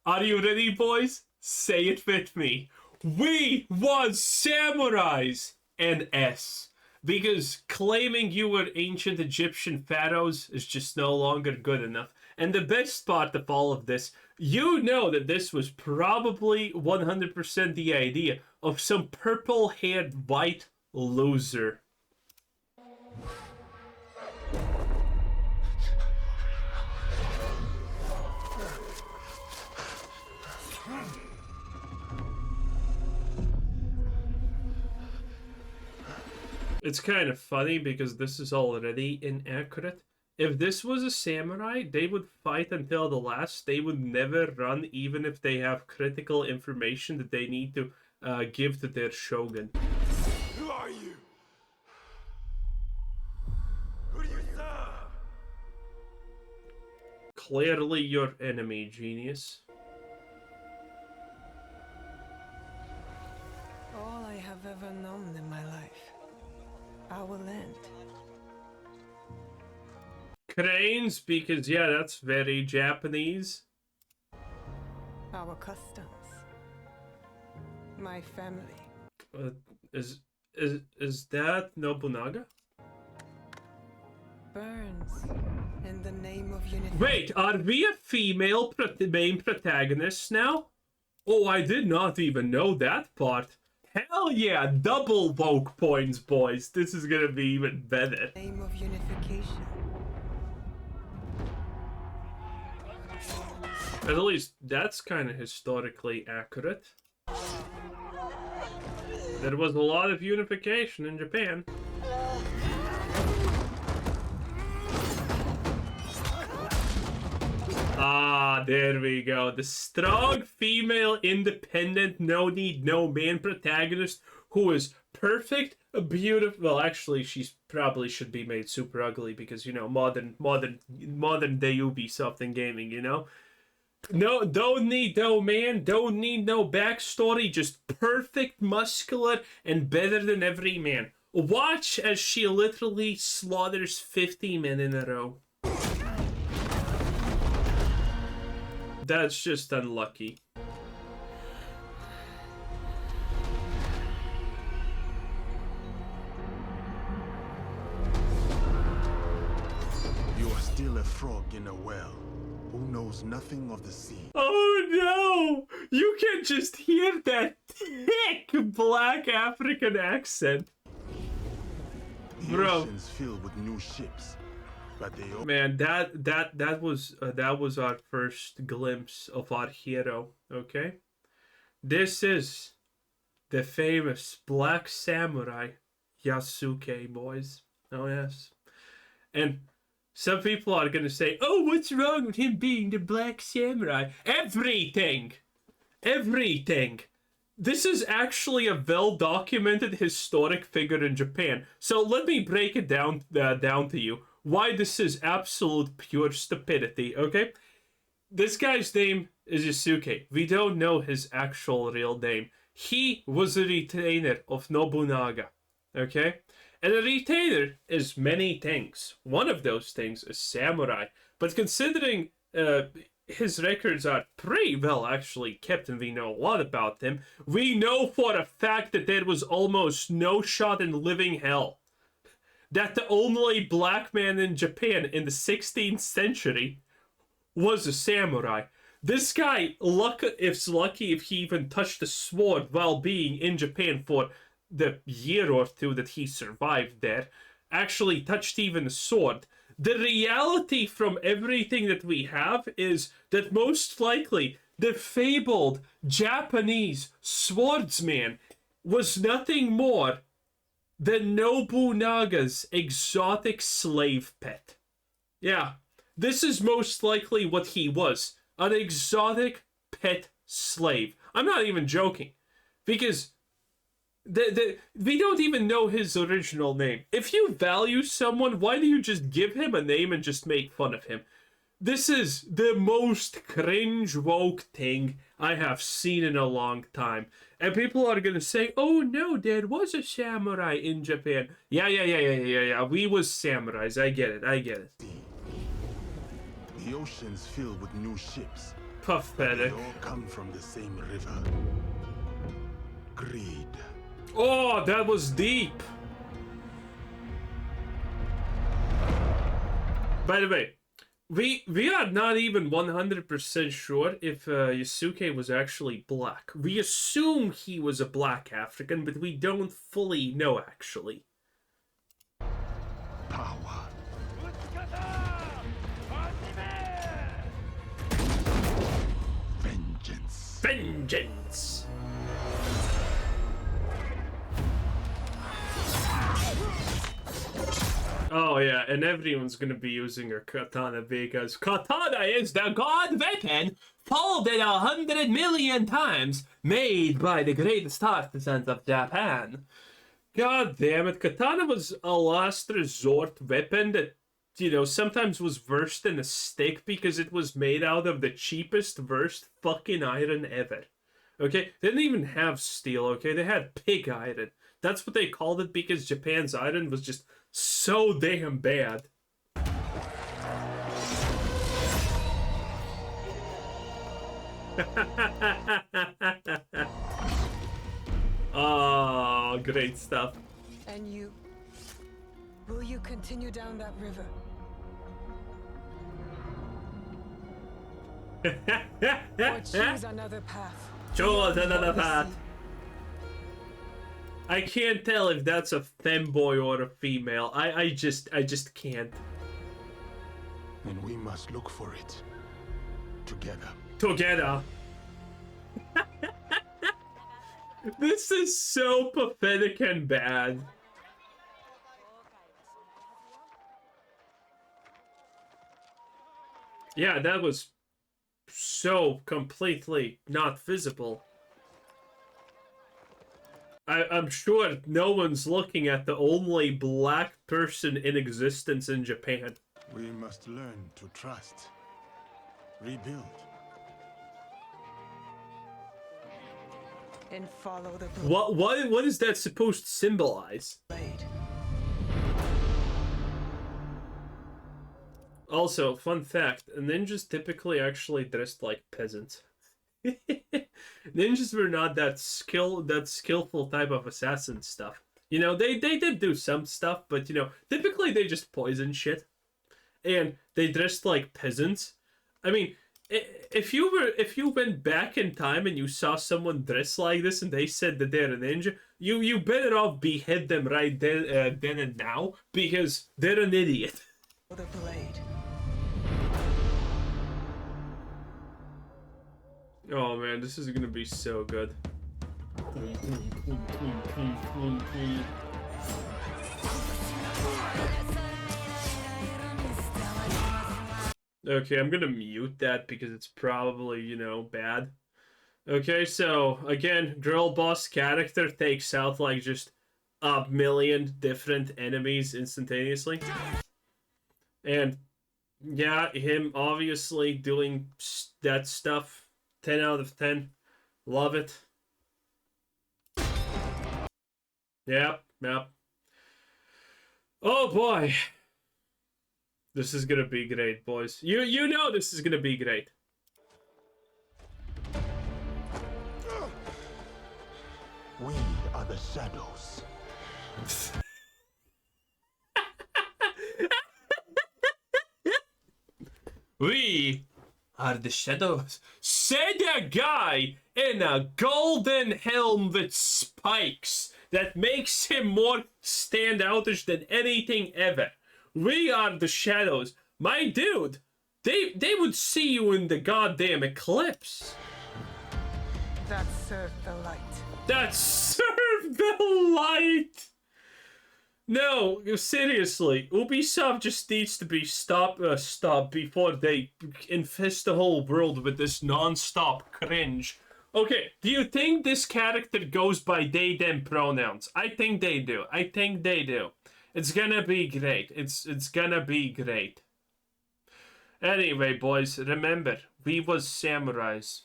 Are you ready, boys? Say it with me. We was samurais and S. Because claiming you were ancient Egyptian pharaohs is just no longer good enough. And the best part of all of this, you know that this was probably 100% the idea of some purple-haired white loser. It's kind of funny because this is already inaccurate. If this was a samurai, they would fight until the last. They would never run even if they have critical information that they need to give to their shogun. Who are you? Who do you serve? Clearly your enemy, genius. All I have ever known in my life. I will end. Cranes, because yeah, that's very Japanese. Our customs. My family. Is that Nobunaga? Burns in the name of unification. Wait, are we a female main protagonist now? Oh, I did not even know that part. Hell yeah, double woke points, boys. This is gonna be even better. Name of unification. At least that's kind of historically accurate. There was a lot of unification in Japan. Ah, there we go. The strong female, independent, no need, no man protagonist who is perfect, beautiful. Well, actually, she's probably should be made super ugly because, you know, modern day Ubisoft and gaming, you know. No, don't need no man, don't need no backstory, just perfect, muscular, and better than every man. Watch as she literally slaughters 50 men in a row. That's just unlucky. You are still a frog in a well who knows nothing of the sea. Oh no! You can just hear that thick black African accent. The Bro. oceans filled with new ships, but they all Man, that was our first glimpse of our hero, okay? This is the famous black samurai Yasuke, boys. Oh yes. And some people are gonna say, oh, what's wrong with him being the black samurai? Everything! Everything! This is actually a well-documented historic figure in Japan. So let me break it down to you. Why this is absolute pure stupidity, okay? This guy's name is Yasuke. We don't know his actual real name. He was a retainer of Nobunaga, okay? And a retainer is many things. One of those things is samurai. But considering his records are pretty well actually kept and we know a lot about him, we know for a fact that there was almost no shot in living hell that the only black man in Japan in the 16th century was a samurai. This guy, is lucky if he even touched a sword while being in Japan for the year or two that he survived there, actually touched even a sword. The reality from everything that we have is that most likely the fabled Japanese swordsman was nothing more than Nobunaga's exotic slave pet. Yeah, this is most likely what he was. An exotic pet slave. I'm not even joking. Because we don't even know his original name. If you value someone, why do you just give him a name and just make fun of him? This is the most cringe woke thing I have seen in a long time. And people are gonna say, oh no, there was a samurai in Japan. Yeah. We was samurais. I get it. the oceans filled with new ships, They Pathetic. all come from the same river. Greed. Oh, that was deep. By the way, we are not even 100% sure if Yusuke was actually black. We assume he was a black African, but we don't fully know actually. Power. Vengeance. Vengeance. Oh yeah, and everyone's gonna be using her katana because katana is the god weapon folded 100 million times, made by the greatest artisans of Japan. God damn it, katana was a last resort weapon that, you know, sometimes was worse than a stick because it was made out of the cheapest, worst fucking iron ever. Okay? They didn't even have steel, okay? They had pig iron. That's what they called it because Japan's iron was just so damn bad. Oh, great stuff. And you? Will you continue down that river? Or choose another path? Choose another Beyond the path. sea? I can't tell if that's a femboy or a female. I just can't. And we must look for it. Together. Together. This is so pathetic and bad. Yeah, that was so completely not visible. I'm sure no one's looking at the only black person in existence in Japan. We must learn to trust. Rebuild. And follow the What is that supposed to symbolize? blade. Also, fun fact, ninjas typically actually dressed like peasants. Ninjas were not that skillful type of assassin stuff. You know, they did do some stuff, but you know, typically they just poison shit. And they dressed like peasants. I mean, if you went back in time and you saw someone dressed like this and they said that they're a ninja, you better off behead them right then and now because they're an idiot. The blade. Oh man, this is gonna be so good. Okay, I'm gonna mute that because it's probably, you know, bad. Okay, so again, girl boss character takes out like just a million different enemies instantaneously. And yeah, him obviously doing that stuff. 10 out of 10. Love it. Yep. Oh boy. This is gonna be great, boys. You know this is gonna be great. We are the shadows. We are the shadows. Said a guy in a golden helm with spikes that makes him more standoutish than anything ever. We are the shadows. My dude, they would see you in the goddamn eclipse. That served the light. That served the light. No, seriously, Ubisoft just needs to be stopped before they infest the whole world with this non-stop cringe. Okay, do you think this character goes by they them pronouns? I think they do. It's gonna be great. It's gonna be great. Anyway, boys, remember, we was samurais.